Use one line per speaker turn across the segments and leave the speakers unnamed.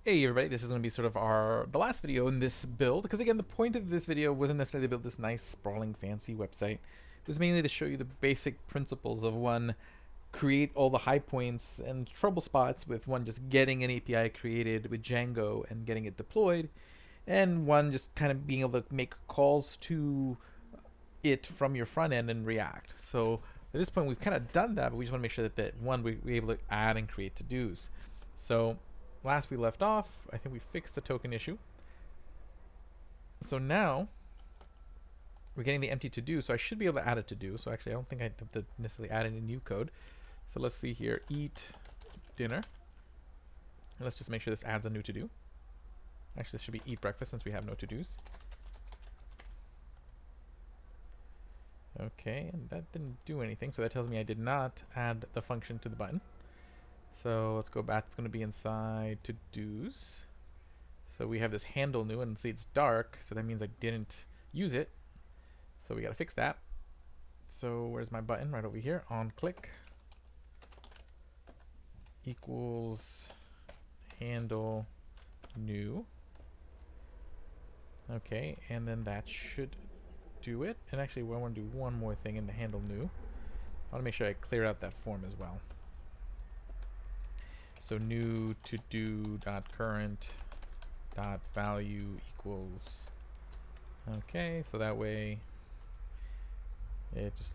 Hey everybody, this is going to be sort of the last video in this build, because again the point of this video wasn't necessarily to build this nice sprawling fancy website. It was mainly to show you the basic principles of one, create all the high points and trouble spots with one just getting an API created with Django and getting it deployed, and one just kind of being able to make calls to it from your front end and React. So at this point we've kind of done that, but we just want to make sure that one, we're able to add and create to-dos. So last we left off, I think we fixed the token issue. So now we're getting the empty to-do, so I should be able to add a to-do. So actually I don't think I have to necessarily add any new code. So let's see here, eat dinner. And let's just make sure this adds a new to-do. Actually this should be eat breakfast since we have no to-dos. Okay, and that didn't do anything, so that tells me I did not add the function to the button. So let's go back. It's going to be inside to-dos. So we have this handle new, and see it's dark, so that means I didn't use it. So we got to fix that. So where's my button? Right over here. On click equals handle new. Okay, and then that should do it. And actually, I want to do one more thing in the handle new. I want to make sure I clear out that form as well. So new to do dot current dot value equals. Okay, so that way it just,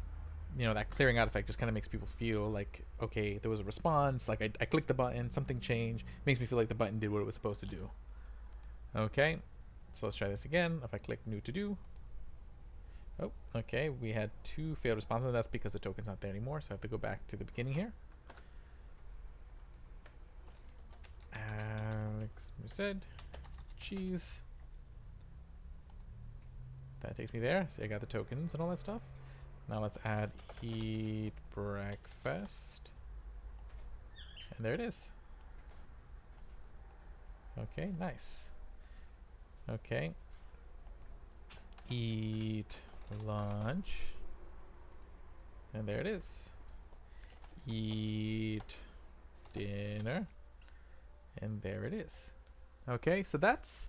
you know, that clearing out effect just kind of makes people feel like, okay, there was a response, like I clicked the button, something changed, makes me feel like the button did what it was supposed to do. Okay, so let's try this again. If I click new to do, oh, okay, we had 2 failed responses. That's because the token's not there anymore, so I have to go back to the beginning here. Alex said cheese. That takes me there. See, I got the tokens and all that stuff. Now let's add eat breakfast. And there it is. Okay, nice. Okay. Eat lunch. And there it is. Eat dinner. And there it is. Okay, so that's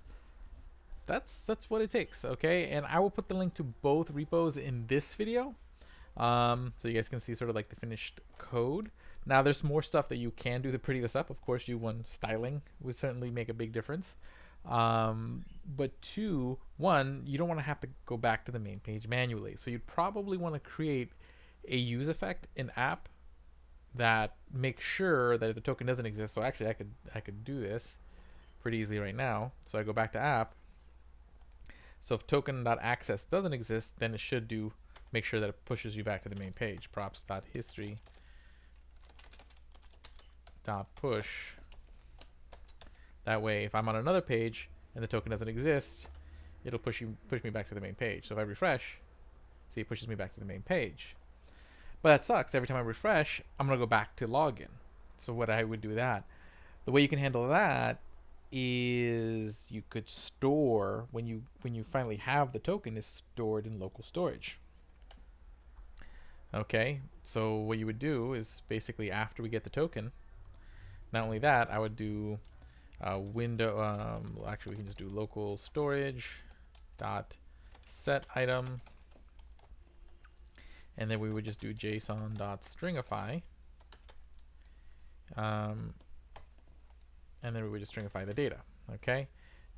what it takes. Okay, and I will put the link to both repos in this video, so you guys can see sort of like the finished code. Now there's more stuff that you can do to pretty this up. Of course, styling would certainly make a big difference. But 2, 1, you don't want to have to go back to the main page manually. So you'd probably want to create a use effect, an app that makes sure that the token doesn't exist. So actually I could do this pretty easily right now. So I go back to app. So if token.access doesn't exist, then it should make sure that it pushes you back to the main page. Props.history.push. That way, if I'm on another page and the token doesn't exist, it'll push me back to the main page. So if I refresh, see, it pushes me back to the main page. But that sucks. Every time I refresh, I'm gonna go back to login. So what I would do that, the way you can handle that is you could store, when you finally have the token, is stored in local storage. Okay, so what you would do is basically after we get the token, not only that, I would do actually we can just do local storage dot set item, and then we would just do JSON dot stringify, and then we would just stringify the data. Okay,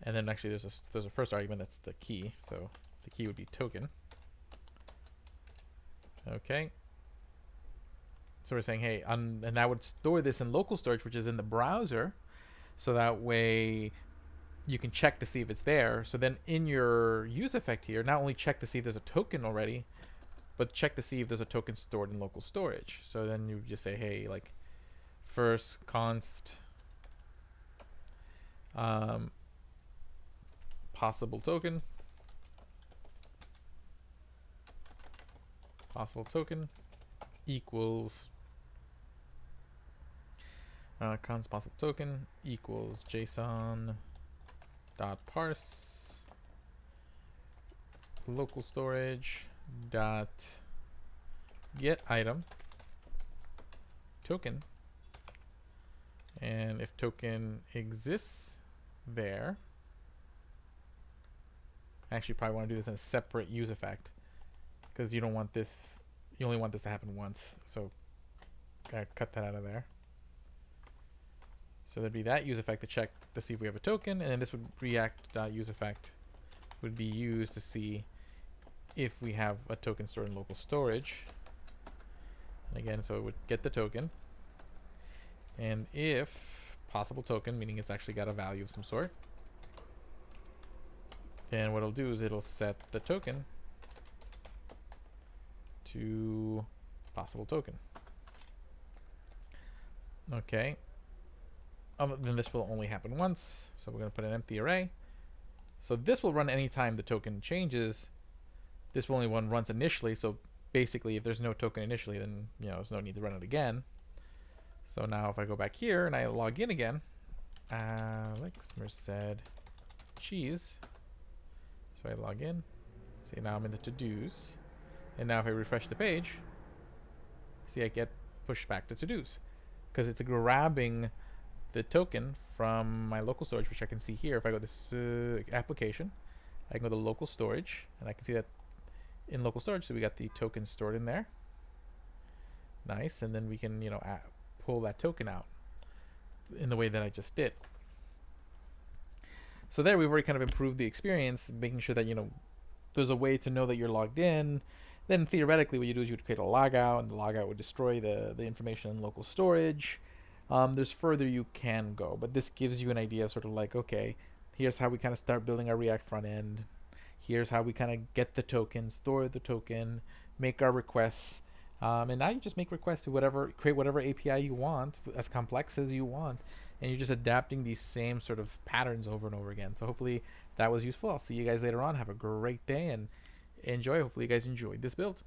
and then actually there's a first argument, that's the key. So the key would be token. Okay, so we're saying, hey, and that would store this in local storage, which is in the browser, so that way you can check to see if it's there. So then in your use effect here, not only check to see if there's a token already, but check to see if there's a token stored in local storage. So then you just say, hey, like first const possible token equals const possible token equals JSON dot parse local storage dot get item token, and if token exists, there. I actually probably want to do this in a separate use effect because you don't want this, you only want this to happen once. So gotta cut that out of there. So there'd be that use effect to check to see if we have a token, and then this would react.use effect would be used to see if we have a token stored in local storage. And again, so it would get the token, and if possible token, meaning it's actually got a value of some sort, then what it'll do is it'll set the token to possible token. Okay. Then this will only happen once, so we're going to put an empty array. So this will run anytime the token changes. This will only run once initially, so basically if there's no token initially, then there's no need to run it again. So now if I go back here and I log in again, Alex Merced cheese. So I log in. See, now I'm in the to-dos. And now if I refresh the page, see, I get pushed back to to-dos because it's grabbing the token from my local storage, which I can see here. If I go to this application, I can go to local storage, and I can see that in local storage, so we got the token stored in there. Nice, and then we can pull that token out in the way that I just did. So there, we've already kind of improved the experience, making sure that there's a way to know that you're logged in. Then theoretically, what you do is you would create a logout, and the logout would destroy the information in local storage. There's further you can go, but this gives you an idea of sort of like, okay, here's how we kind of start building our React front end. Here's how we kind of get the token, store the token, make our requests. And now you just make requests to create whatever API you want, as complex as you want. And you're just adapting these same sort of patterns over and over again. So hopefully that was useful. I'll see you guys later on. Have a great day and enjoy. Hopefully you guys enjoyed this build.